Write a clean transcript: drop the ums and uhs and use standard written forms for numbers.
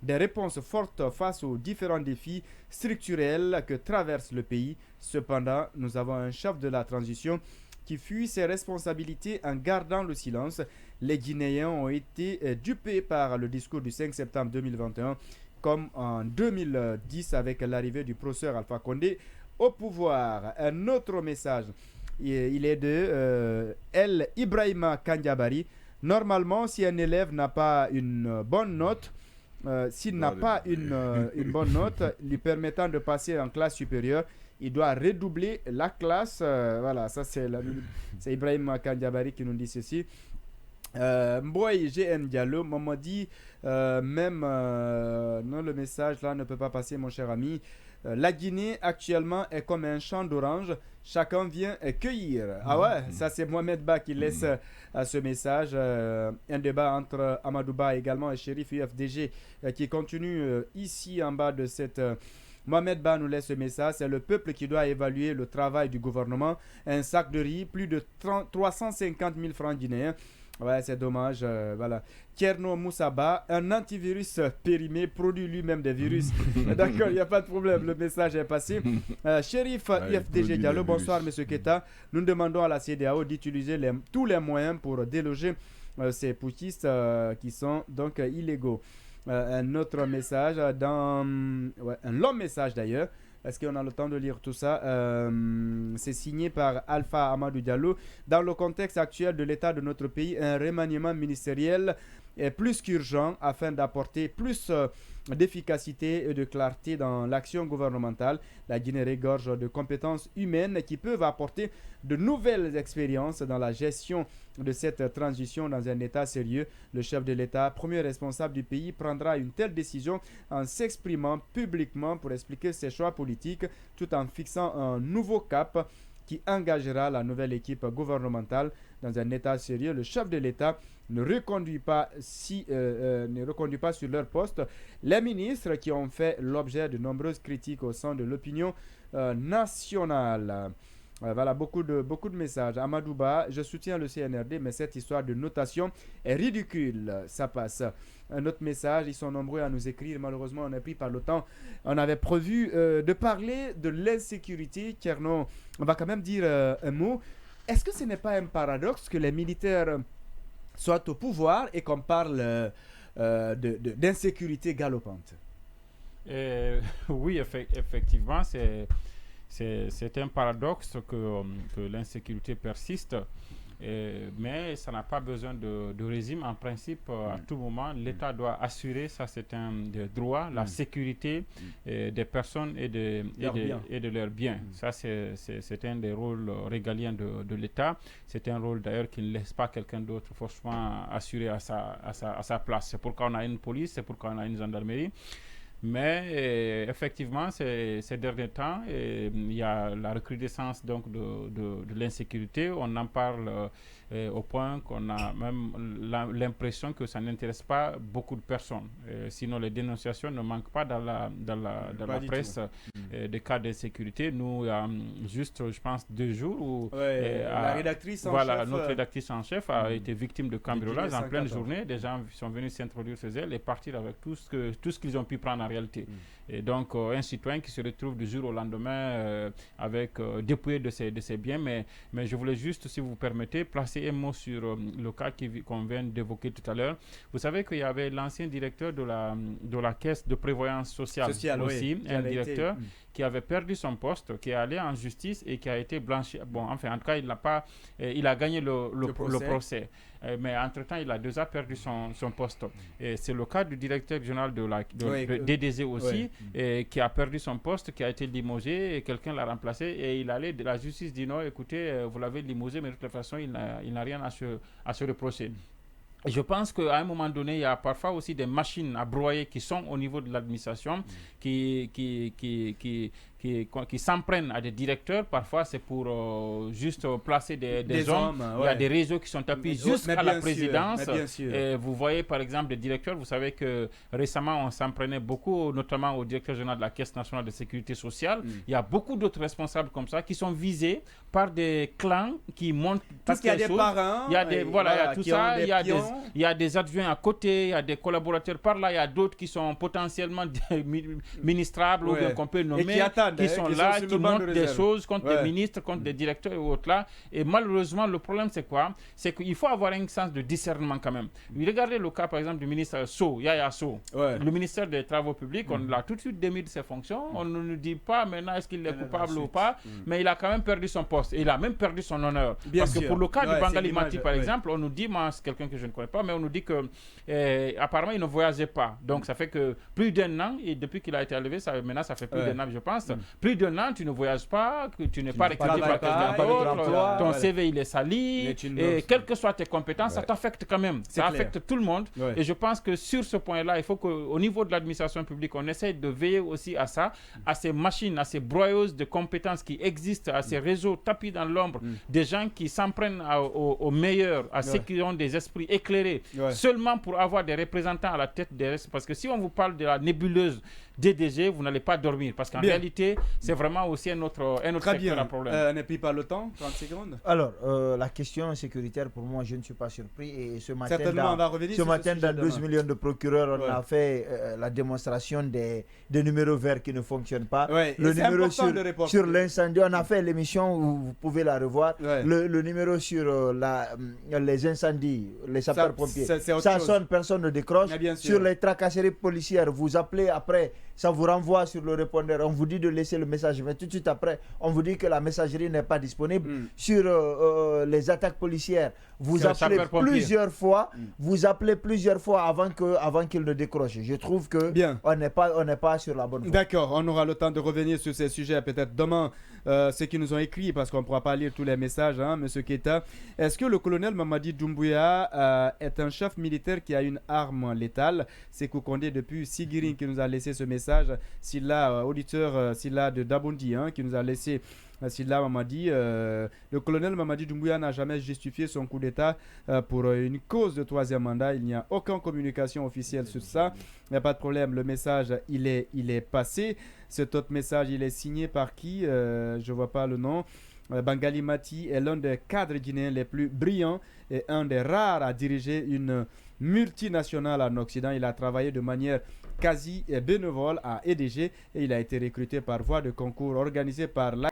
des réponses fortes face aux différents défis structurels que traverse le pays. Cependant, nous avons un chef de la transition qui fuit ses responsabilités en gardant le silence. Les Guinéens ont été dupés par le discours du 5 septembre 2021, comme en 2010 avec l'arrivée du professeur Alpha Condé au pouvoir. Un autre message, il est de El Ibrahima Kandiabari. Normalement, si un élève n'a pas une bonne note, s'il n'a pas une bonne note lui permettant de passer en classe supérieure, il doit redoubler la classe. Voilà, ça c'est Ibrahim Kandiabari qui nous dit ceci. Mboy GN Diallo, maman dit non, le message là ne peut pas passer, mon cher ami. La Guinée actuellement est comme un champ d'oranges, chacun vient cueillir. Ah ouais, ça c'est Mohamed Ba qui laisse ce message. Un débat entre Amadou Ba également et Chérif UFDG qui continue ici en bas de cette. Mohamed Ba nous laisse ce message, c'est le peuple qui doit évaluer le travail du gouvernement. Un sac de riz, plus de 350 000 francs guinéens. Ouais, c'est dommage. Voilà. Tierno Moussaba, un antivirus périmé, produit lui-même des virus. D'accord, il n'y a pas de problème, le message est passé. Shérif IFDG Diallo, bonsoir, monsieur Keta. Nous demandons à la CEDEAO d'utiliser tous les moyens pour déloger ces putschistes qui sont donc illégaux. Un autre message, un long message d'ailleurs. Est-ce qu'on a le temps de lire tout ça? C'est signé par Alpha Amadou Diallo. Dans le contexte actuel de l'état de notre pays, un remaniement ministériel est plus qu'urgent afin d'apporter plus d'efficacité et de clarté dans l'action gouvernementale. La Guinée regorge de compétences humaines qui peuvent apporter de nouvelles expériences dans la gestion de cette transition dans un état sérieux. Le chef de l'État, premier responsable du pays, prendra une telle décision en s'exprimant publiquement pour expliquer ses choix politiques tout en fixant un nouveau cap qui engagera la nouvelle équipe gouvernementale dans un état sérieux. Le chef de l'État ne reconduit pas sur leur poste les ministres qui ont fait l'objet de nombreuses critiques au sein de l'opinion nationale. Voilà, beaucoup de messages. Amadou Ba, je soutiens le CNRD, mais cette histoire de notation est ridicule. Ça passe. Un autre message, ils sont nombreux à nous écrire. Malheureusement, on est pris par le temps. On avait prévu de parler de l'insécurité. Tierno, on va quand même dire un mot. Est-ce que ce n'est pas un paradoxe que les militaires soient au pouvoir et qu'on parle d'insécurité galopante? Oui, effectivement, c'est un paradoxe que l'insécurité persiste, mais ça n'a pas besoin de régime. En principe, à tout moment, l'État doit assurer, ça c'est un des droits, la sécurité des personnes et de leurs biens. Ça c'est un des rôles régaliens de l'État. C'est un rôle d'ailleurs qui ne laisse pas quelqu'un d'autre forcément assurer à sa place. C'est pourquoi on a une police, c'est pourquoi on a une gendarmerie. Mais effectivement, ces derniers temps, il y a la recrudescence donc de l'insécurité. On en parle au point qu'on a même l'impression que ça n'intéresse pas beaucoup de personnes. Sinon, les dénonciations ne manquent pas dans la presse des cas d'insécurité. Nous, il y a juste, je pense, 2 jours où la rédactrice en chef, notre rédactrice en chef a été victime de cambriolage en pleine journée. Des gens sont venus s'introduire chez elle et partir avec tout ce qu'ils ont pu prendre en réalité. Et donc, un citoyen qui se retrouve du jour au lendemain avec dépouillé de ses biens. Mais je voulais juste, si vous permettez, placer un mot sur le cas qu'on vient d'évoquer tout à l'heure. Vous savez qu'il y avait l'ancien directeur de la caisse de prévoyance sociale aussi, un directeur qui avait perdu son poste, qui est allé en justice et qui a été blanchi. Bon, enfin, en tout cas, il a gagné le procès. Mais entre-temps, il a déjà perdu son poste. Et c'est le cas du directeur général de DDZ aussi, qui a perdu son poste, qui a été limogé, et quelqu'un l'a remplacé, et la justice dit non, écoutez, vous l'avez limogé, mais de toute façon, il n'a rien à se reprocher. Je pense qu'à un moment donné, il y a parfois aussi des machines à broyer qui sont au niveau de l'administration, qui qui s'en prennent à des directeurs, parfois c'est pour juste placer des hommes. Il y a des réseaux qui sont appuyés jusqu'à la présidence. Et vous voyez par exemple des directeurs, vous savez que récemment on s'en prenait beaucoup, notamment au directeur général de la Caisse nationale de sécurité sociale. Il y a beaucoup d'autres responsables comme ça qui sont visés par des clans qui montent parce qu'il y a des parrains, il y a des il y a tout ça, il y a des adjoints à côté, il y a des collaborateurs par là, il y a d'autres qui sont potentiellement ministrables ou bien qu'on peut nommer, qui sont là, qui montent des choses contre des ministres, contre des directeurs et autres là. Et malheureusement, le problème c'est quoi? C'est qu'il faut avoir un sens de discernement quand même. Regardez le cas par exemple du ministre Sow, Yaya Sow, le ministère des Travaux publics, on l'a tout de suite démis de ses fonctions, on ne nous dit pas maintenant est-ce qu'il est coupable ou pas, mais il a quand même perdu son poste et il a même perdu son honneur. Parce que pour le cas du Bangali Mati par exemple, on nous dit, moi c'est quelqu'un que je ne connais pas, mais on nous dit que apparemment il ne voyageait pas. Donc ça fait que plus d'un an, et depuis qu'il a été élevé, maintenant ça fait plus d'un an je pense, plus d'un an tu ne voyages pas, que tu n'es pas recruté par quelqu'un d'autre, ton CV il est sali, et quelles que soient tes compétences, ça t'affecte quand même. Ça affecte tout le monde. Et je pense que sur ce point-là, il faut qu'au niveau de l'administration publique, on essaye de veiller aussi à ça, à ces machines, à ces broyeuses de compétences qui existent, à ces réseaux tapis dans l'ombre, des gens qui s'en prennent aux meilleurs, à ceux qui ont des esprits éclairés, seulement pour avoir des représentants à la tête des restes. Parce que si on vous parle de la nébuleuse DDG, vous n'allez pas dormir. Parce qu'en réalité, c'est vraiment aussi un autre secteur à problème. Ne plie pas le temps, 30 secondes. Alors, la question sécuritaire, pour moi, je ne suis pas surpris. Et ce matin, dans 12 millions de procureurs, on a fait la démonstration des numéros verts qui ne fonctionnent pas. Le numéro sur l'incendie, on a fait l'émission où vous pouvez la revoir. Le numéro sur les incendies, les sapeurs-pompiers, ça sonne, personne ne décroche. Sur les tracasseries policières, vous appelez après, ça vous renvoie sur le répondeur. On vous dit de laisser le message, mais tout de suite après, on vous dit que la messagerie n'est pas disponible. Sur les attaques policières, vous appelez plusieurs fois. Vous appelez plusieurs fois avant qu'il ne décroche. Je trouve que on n'est pas sur la bonne voie. D'accord, on aura le temps de revenir sur ces sujets peut-être demain. Ceux qui nous ont écrit, parce qu'on ne pourra pas lire tous les messages, Monsieur Keita. Est-ce que le colonel Mamadi Doumbouya est un chef militaire qui a une arme létale? C'est Koukonde depuis Sigirin qui nous a laissé ce message. Silla, auditeur Silla de Dabondi, qui nous a laissé Silla Mamadi. Le colonel Mamadi Doumbouya n'a jamais justifié son coup d'État pour une cause de troisième mandat. Il n'y a aucune communication officielle sur ça. Il n'y a pas de problème. Le message, il est passé. Cet autre message, il est signé par qui? Je ne vois pas le nom. Bangali Mati est l'un des cadres guinéens les plus brillants et un des rares à diriger une multinationale en Occident. Il a travaillé de manière quasi bénévole à EDG et il a été recruté par voie de concours organisé par la